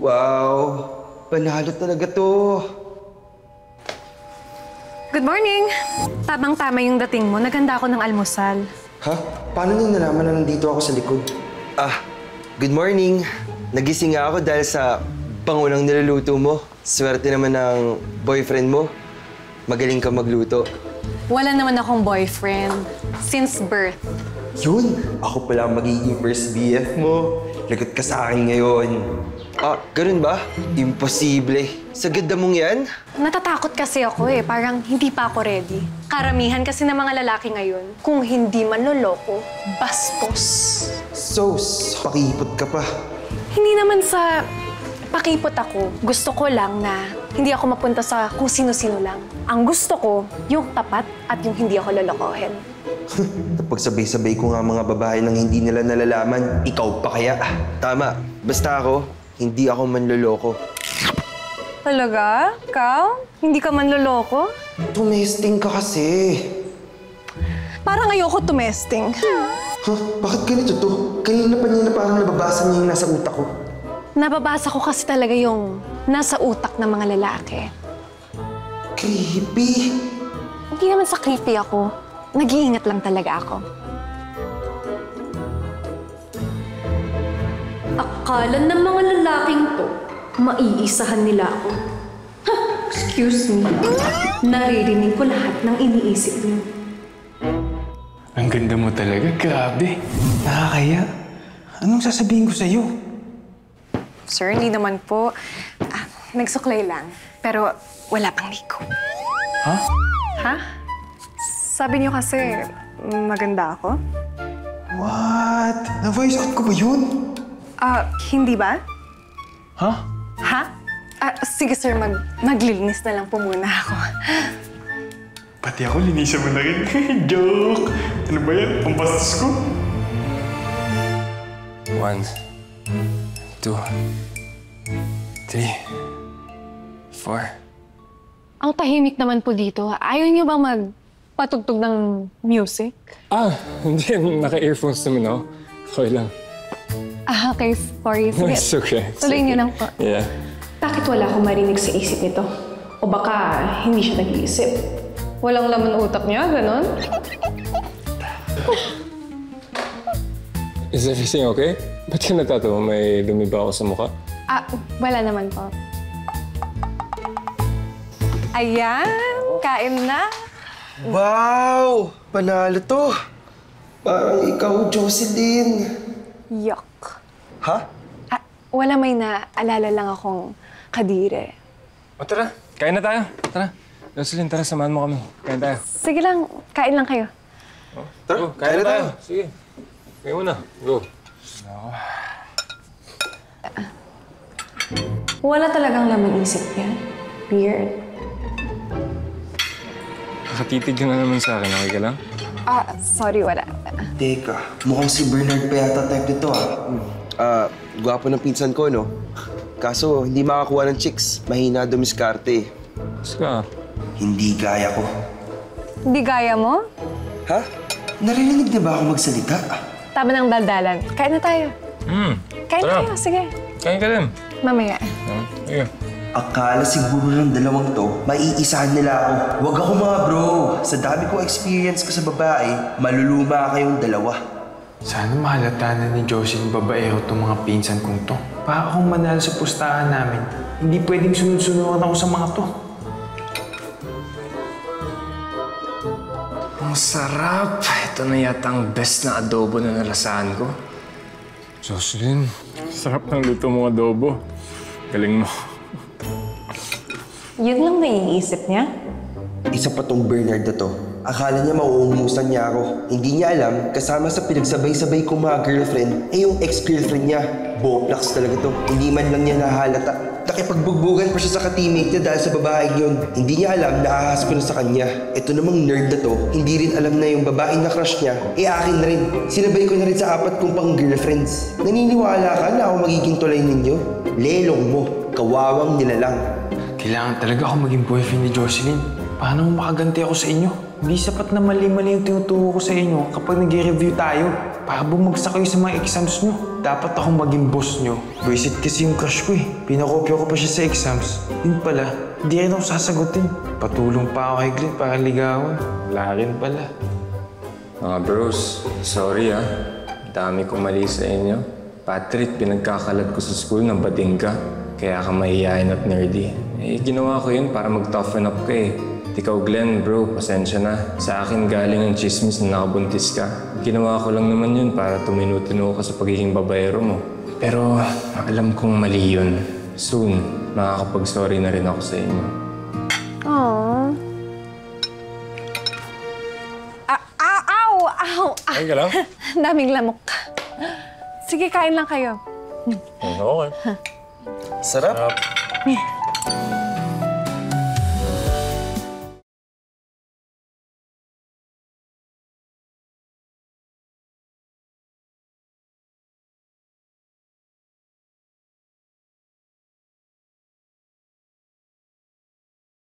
Wow! Panalo talaga to. Good morning! Tamang-tama yung dating mo. Naghanda ako ng almusal. Ha? Paano nyo nalaman na nandito ako sa likod? Good morning. Nagising nga ako dahil sa bangunang niluluto mo. Swerte naman ng boyfriend mo. Magaling ka magluto. Wala naman akong boyfriend. Since birth. Yun! Ako pala ang magiging first BF mo. Lagot ka sa akin ngayon. Ganun ba? Imposible. Sa ganda mong yan? Natatakot kasi ako eh. Parang hindi pa ako ready. Karamihan kasi ng mga lalaki ngayon, kung hindi man loloko, bastos. Sos, pakipot ka pa. Hindi naman sa pakipot ako. Gusto ko lang na hindi ako mapunta sa kung sino-sino lang. Ang gusto ko, yung tapat at yung hindi ako lolokohin. Kapag sabay-sabay ko nga mga babae nang hindi nila nalalaman, ikaw pa kaya? Tama. Basta ako, hindi ako manloloko. Talaga? Ikaw? Hindi ka man loloko? Tumesting ka kasi. Parang ayoko tumesting. Bakit ganito to? Kanina pa niya na parang nababasa niya yung nasa utak ko. Nababasa ko kasi talaga yung nasa utak ng mga lalaki. Creepy. Hindi naman sa creepy ako. Nag-iingat lang talaga ako. Akala ng mga lalaking to, maiisahan nila ako. Excuse me. Naririnig ko lahat ng iniisip niyo. Ang ganda mo talaga, grabe. Nakakaya. Anong sasabihin ko sa'yo? Sir, hindi naman po. Nagsuklay lang. Pero wala pang liko. Ha? Ha? Sabi niyo kasi maganda ako? What? Na-voice out ko ba yun? Hindi ba? Ha? Ha? Sige sir, maglilinis na lang po muna ako. Pati ako, linisan mo na rin. Joke! Ano ba yan? Pampastos ko? 1, 2, 3, 4. Ang tahimik naman po dito. Ayaw niyo bang magpatugtog ng music? Hindi. Naka-earphones naman ako. Okay lang. Okay. Sorry. Sige. It's okay. Tuloy niyo lang po. Yeah. Bakit wala akong marinig sa isip nito? O baka hindi siya nag-iisip? Walang laman utak niya, ganon? Is everything okay? Ba't ka natatawa? May dumi ba ako sa mukha? Wala naman po. Ayan, kain na. Wow! Panalo to. Parang ikaw, Jocelyn. Yuck. Ha? Wala, may naalala lang akong kadire. O tara, kain na tayo. Tara. Jocelyn, tara, samahan mo kami. Kain tayo. Sige lang, kain lang kayo. Tara, kain na tayo. Sige. Kain muna. Go. Wala talagang laman isip niya. Weird. Nakatitig ka na naman sa akin. Okay ka lang? Sorry, wala. Teka, mukhang si Bernard pa yata type nito gwapo ng pinsan ko, no? Kaso, hindi makakuha ng chicks. Mahina dumiskarte. Mas ka. Hindi gaya ko. Hindi gaya mo? Ha? Narinig na ba ako magsalita? Tama ng daldalan. Kain na tayo. Kain Tara. tayo, sige. Kain ka din. Mamaya. Sige. Akala siguro ng dalawang to, maiisahan nila ako. Huwag ako mga bro. Sa dami kong experience ko sa babae, maluluma kayong dalawa. Sana mahalata na ni Jocelyn babaero itong mga pinsan kong to. Para akong manalo sa pustahan namin. Hindi pwedeng sunod-sunuran ako sa mga to. Ang sarap! Ito na yata ang best na adobo na nalasahan ko. Jocelyn, sarap ng luto mong adobo. Galing mo. Yun lang naiisip niya? Isa pa tong Bernard na to. Akala niya mauungusan niya ako. Hindi niya alam, kasama sa pinagsabay-sabay kong mga girlfriend, yung ex-girlfriend niya. Boplax talaga to. Hindi man lang niya nahalata. Nakipagbugbugan pa siya sa ka-teammate niya dahil sa babaeng yun. Hindi niya alam na ahas ko na sa kanya. Ito namang nerd na to, hindi rin alam na yung babaeng na crush niya, akin na rin. Sinabay ko na rin sa 4 kong pang girlfriends. Naniniwala ka na ako magiging tulay ninyo? Lelong mo, kawawang nilalang. Kailangan talaga ako maging boyfriend ni Jocelyn. Paano mo makaganti ako sa inyo? Hindi sapat na mali-mali yung tinuturo ko sa inyo kapag nag-review tayo. Para bumagsak kayo sa mga exams nyo. Dapat akong maging boss nyo. Visit kasi yung crush ko eh. Pinakopya ko pa siya sa exams. Yun pala, hindi rin ako sasagutin. Patulong pa ako kay Glenn para ligawan. Wala rin pala. Mga bros, sorry ah. Dami kong mali sa inyo. Patrick, pinagkakalat ko sa school ng bading ka. Kaya ka mahihayin at nerdy. Eh, ginawa ko yun para mag-toughen up ka eh. Ikaw, Glenn, bro, pasensya na. Sa akin galing ang chismis na nakabuntis ka. Ginawa ko lang naman yun para tuminu-tinu ka sa pagiging babayero mo. Pero alam kong mali yun. Soon, makakapag-sorry na rin ako sa inyo. Aww. Ow! Ay ka lang? Daming lamok. Sige, kain lang kayo. Okay. Sarap.